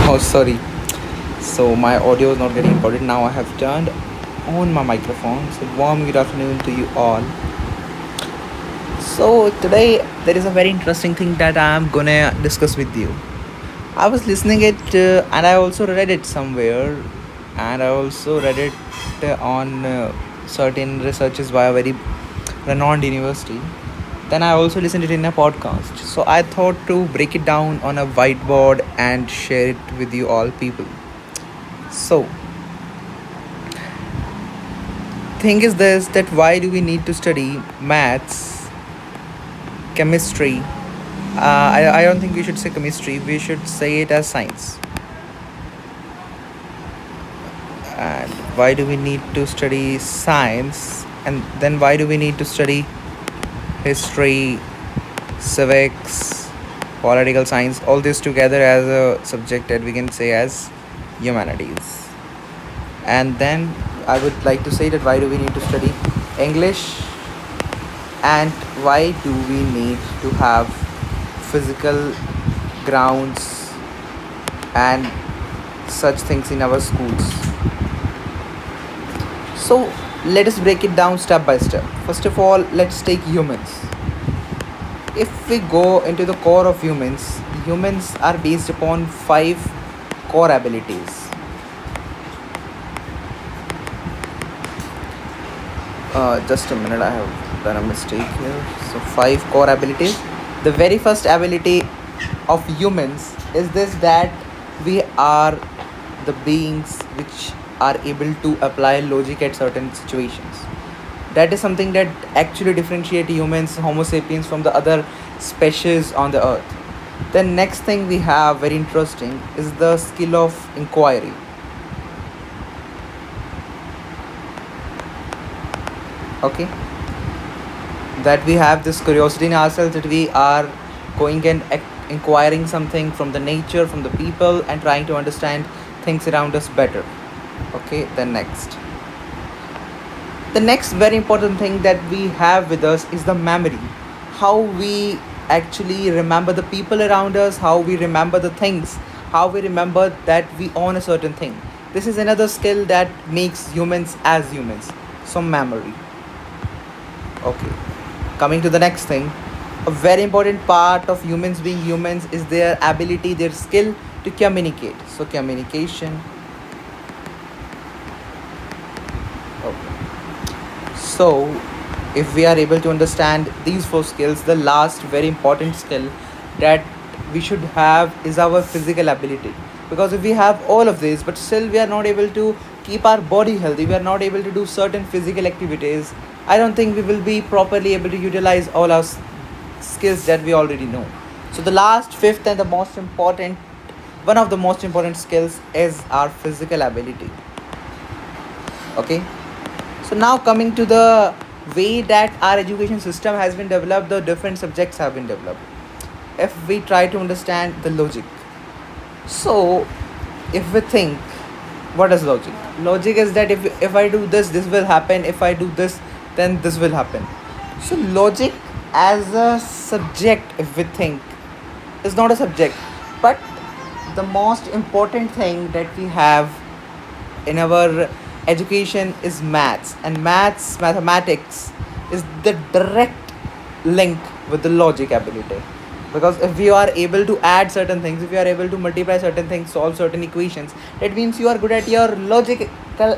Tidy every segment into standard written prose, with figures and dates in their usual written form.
Oh, sorry. So my audio is not getting recorded. Now I have turned on my microphone. So warm good afternoon to you all. So today there is a very interesting thing that I am gonna discuss with you. I was listening it and I also read it somewhere, and I also read it on certain researches by a very renowned university. Then I also listened it in a podcast. So I thought to break it down on a whiteboard and share it with you all people. So thing is this, that why do we need to study maths, chemistry? I don't think we should say chemistry, we should say it as science. And why do we need to study science? And then why do we need to study history, civics, political science, all this together as a subject that we can say as humanities? And then I would like to say that why do we need to study English, and why do we need to have physical grounds and such things in our schools. So let us break it down step by step. First of all, let's take humans. If we go into the core of humans, humans are based upon five core abilities. Just a minute, I have done a mistake here. So, five core abilities. The very first ability of humans is this, that we are the beings which are able to apply logic at certain situations. That is something that actually differentiate humans, Homo sapiens, from the other species on the earth. The next thing we have, very interesting, is the skill of inquiry. Okay, that we have this curiosity in ourselves, that we are going and inquiring something from the nature, from the people, and trying to understand things around us better. Okay, then next, the next very important thing that we have with us is the memory. How we actually remember the people around us, how we remember the things, how we remember that we own a certain thing. This is another skill that makes humans as humans. So memory. Okay, coming to the next thing, a very important part of humans being humans is their ability, their skill to communicate. So communication. Okay, so if we are able to understand these four skills, the last very important skill that we should have is our physical ability. Because if we have all of this but still we are not able to keep our body healthy, we are not able to do certain physical activities, I don't think we will be properly able to utilize all our skills that we already know. So the last, fifth, and the most important, one of the most important skills is our physical ability. Okay, so now coming to the way that our education system has been developed, the different subjects have been developed. If we try to understand the logic, so if we think, what is logic? Logic is that if I do this, this will happen. If I do this, then this will happen. So logic as a subject, if we think, is not a subject, but the most important thing that we have in our education is maths, and mathematics is the direct link with the logic ability. Because if we are able to add certain things, if you are able to multiply certain things, solve certain equations, that means you are good at your logical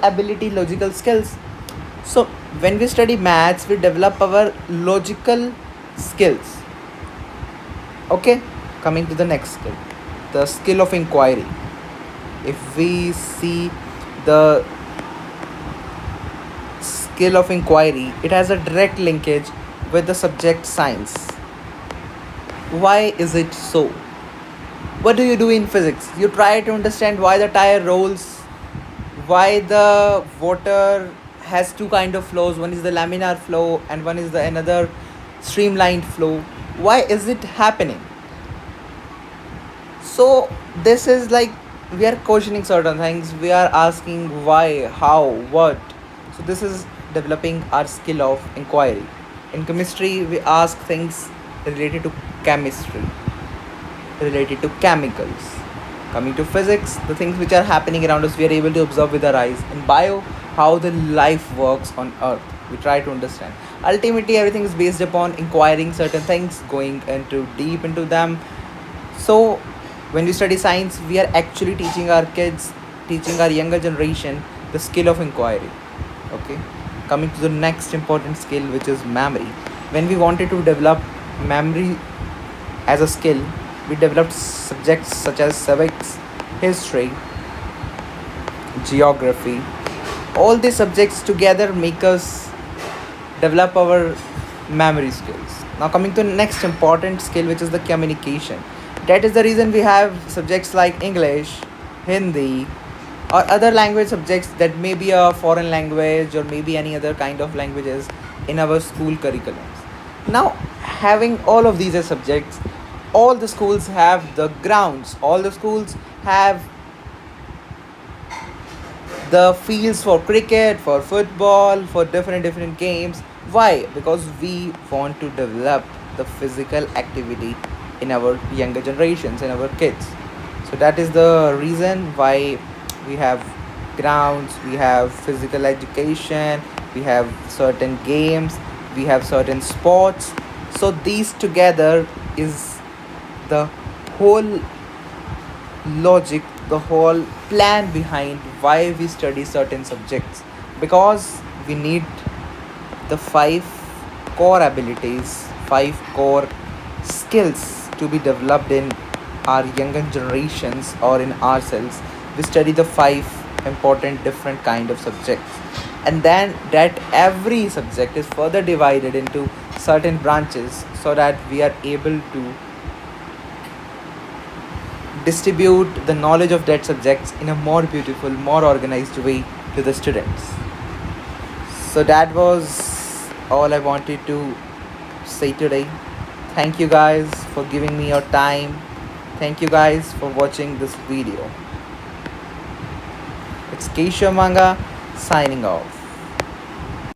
ability, logical skills. So when we study maths, we develop our logical skills. Okay, coming to the next skill, the skill of inquiry. If we see the skill of inquiry, it has a direct linkage with the subject science. Why is it so? What do you do in physics? You try to understand why the tire rolls, why the water has two kind of flows, one is the laminar flow and one is the another streamlined flow. Why is it happening? So this is like, we are questioning certain things, we are asking why, how, what. So this is developing our skill of inquiry. In chemistry, we ask things related to chemistry, related to chemicals. Coming to physics, the things which are happening around us, we are able to observe with our eyes. In bio, how the life works on Earth, we try to understand. Ultimately, everything is based upon inquiring certain things, going into deep into them. So, when we study science, we are actually teaching our kids, teaching our younger generation the skill of inquiry. Okay, coming to the next important skill, which is memory. When we wanted to develop memory as a skill, we developed subjects such as civics, history, geography. All these subjects together make us develop our memory skills. Now, coming to the next important skill, which is the communication. That is the reason we have subjects like English, Hindi, or other language subjects that may be a foreign language or maybe any other kind of languages in our school curriculums. Now, having all of these as subjects, all the schools have the grounds, all the schools have the fields for cricket, for football, for different games. Why? Because we want to develop the physical activity in our younger generations, in our kids. So that is the reason why we have grounds, we have physical education, we have certain games, we have certain sports. So these together is the whole logic, the whole plan behind why we study certain subjects, because we need the five core abilities, five core skills to be developed in our younger generations or in ourselves. We study the five important different kind of subjects, and then that every subject is further divided into certain branches so that we are able to distribute the knowledge of that subjects in a more beautiful, more organized way to the students. So that was all I wanted to say today. Thank you guys for giving me your time. Thank you guys for watching this video. It's Keisha Manga signing off.